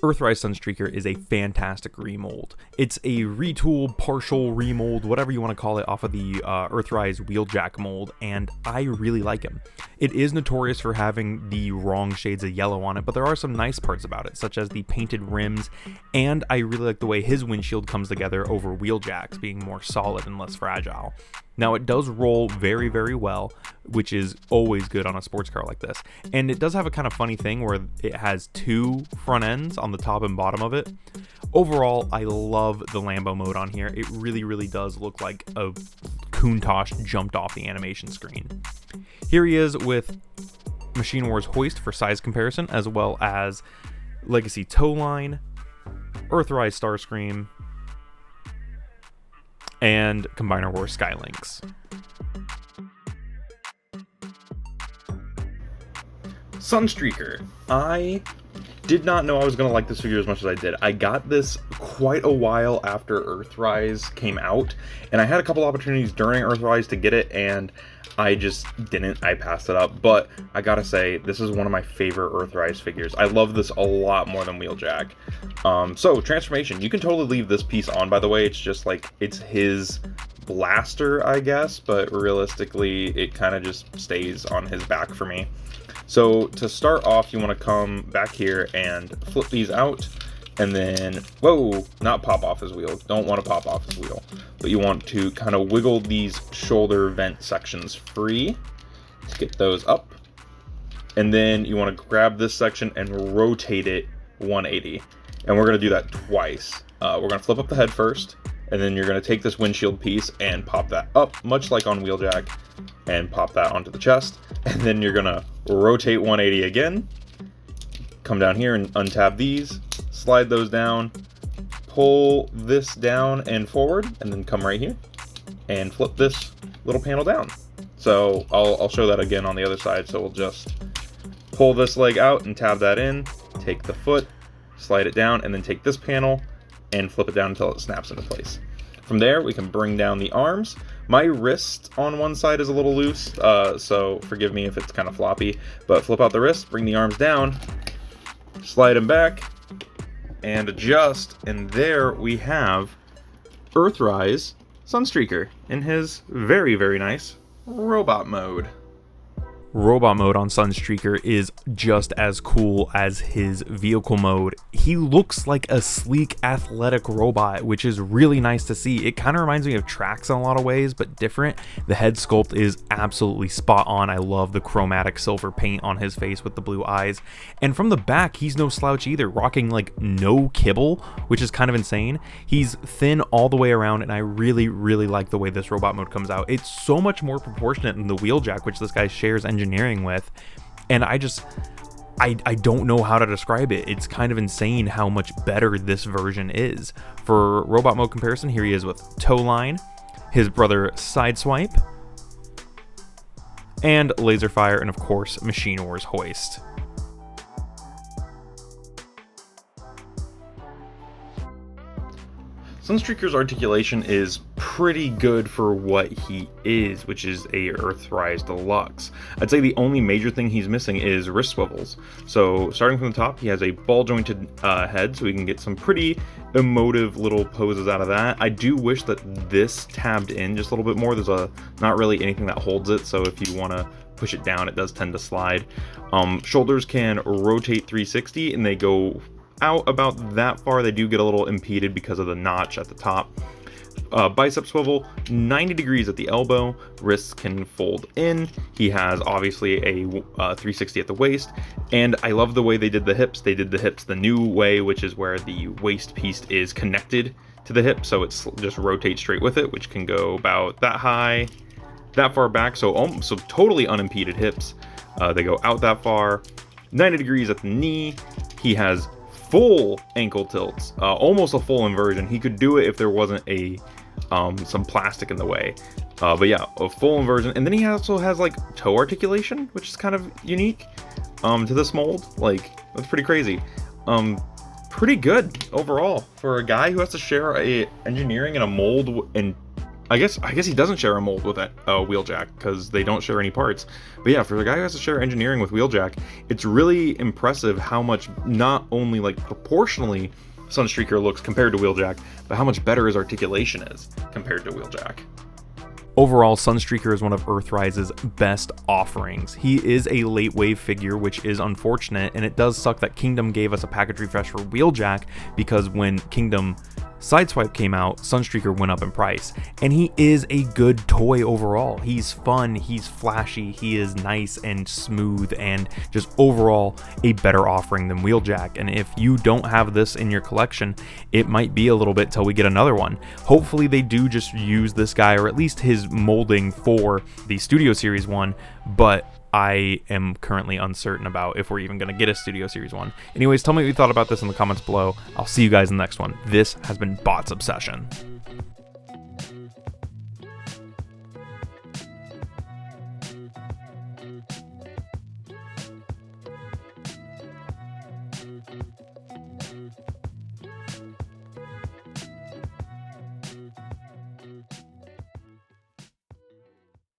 Earthrise Sunstreaker is a fantastic remold. It's a retool, partial remold, whatever you want to call it, off of the Earthrise Wheeljack mold, and I really like him. It is notorious for having the wrong shades of yellow on it, but there are some nice parts about it, such as the painted rims, and I really like the way his windshield comes together over Wheeljack's, being more solid and less fragile. Now, it does roll very, very well, which is always good on a sports car like this. And it does have a kind of funny thing where it has two front ends on the top and bottom of it. Overall, I love the Lambo mode on here. It really, really does look like a Countach jumped off the animation screen. Here he is with Machine Wars hoist for size comparison, as well as Legacy tow line, Earthrise Starscream, and Combiner Wars Skylinks. Sunstreaker. I did not know I was going to like this figure as much as I did. I got this quite a while after Earthrise came out, and I had a couple opportunities during Earthrise to get it, and I just didn't. I passed it up, but I gotta say, this is one of my favorite Earthrise figures. I love this a lot more than Wheeljack. So, transformation. You can totally leave this piece on, by the way. It's just like, it's his blaster, I guess, but realistically, it kind of just stays on his back for me. So, to start off, you want to come back here and flip these out, and then, whoa, not pop off his wheel. Don't want to pop off his wheel. But you want to kind of wiggle these shoulder vent sections free to get those up. And then you want to grab this section and rotate it 180. And we're going to do that twice. We're going to flip up the head first, and then you're going to take this windshield piece and pop that up, much like on Wheeljack, and pop that onto the chest. And then you're going to rotate 180 again. Come down here and untab these, slide those down, pull this down and forward, and then come right here and flip this little panel down. So I'll show that again on the other side. So we'll just pull this leg out and tab that in, take the foot, slide it down, and then take this panel and flip it down until it snaps into place. From there, we can bring down the arms. My wrist on one side is a little loose, so forgive me if it's kind of floppy, but flip out the wrist, bring the arms down, slide them back, and adjust, and there we have Earthrise Sunstreaker in his very, very nice robot mode. Robot mode on Sunstreaker is just as cool as his vehicle mode. He looks like a sleek, athletic robot, which is really nice to see. It kind of reminds me of Trax in a lot of ways, but different. The head sculpt is absolutely spot on. I love the chromatic silver paint on his face with the blue eyes. And from the back, he's no slouch either, rocking like no kibble, which is kind of insane. He's thin all the way around, and I really, really like the way this robot mode comes out. It's so much more proportionate than the Wheeljack, which this guy shares engineering with, and I don't know how to describe it. It's kind of insane how much better this version is. For robot mode comparison, here he is with tow line, his brother Sideswipe, and laser fire, and of course Machine Wars hoist. Sunstreaker's articulation is pretty good for what he is, which is a Earthrise Deluxe. I'd say the only major thing he's missing is wrist swivels. So starting from the top, he has a ball jointed head, so we can get some pretty emotive little poses out of that. I do wish that this tabbed in just a little bit more. There's not really anything that holds it, so if you want to push it down, it does tend to slide. Shoulders can rotate 360, and they go out about that far. They do get a little impeded because of the notch at the top. Bicep swivel 90 degrees at the elbow, wrists can fold in. He has obviously a 360 at the waist, and I love the way they did the hips. They did the hips the new way, which is where the waist piece is connected to the hip, so it's just rotates straight with it, which can go about that high, that far back, so totally unimpeded hips. They go out that far, 90 degrees at the knee. He has full ankle tilts, almost a full inversion. He could do it if there wasn't some plastic in the way, but yeah, a full inversion. And then he also has like toe articulation, which is kind of unique to this mold. Like, that's pretty crazy. Pretty good overall for a guy who has to share a engineering and a mold and I guess he doesn't share a mold with Wheeljack because they don't share any parts. But yeah, for the guy who has to share engineering with Wheeljack, it's really impressive how much, not only like proportionally Sunstreaker looks compared to Wheeljack, but how much better his articulation is compared to Wheeljack. Overall, Sunstreaker is one of Earthrise's best offerings. He is a late wave figure, which is unfortunate, and it does suck that Kingdom gave us a package refresh for Wheeljack, because when Kingdom Sideswipe came out, Sunstreaker went up in price, and he is a good toy overall. He's fun, he's flashy, he is nice and smooth, and just overall a better offering than Wheeljack. And if you don't have this in your collection, it might be a little bit till we get another one. Hopefully they do just use this guy, or at least his molding, for the Studio Series 1, but I am currently uncertain about if we're even going to get a Studio Series 1. Anyways, tell me what you thought about this in the comments below. I'll see you guys in the next one. This has been Bots Obsession.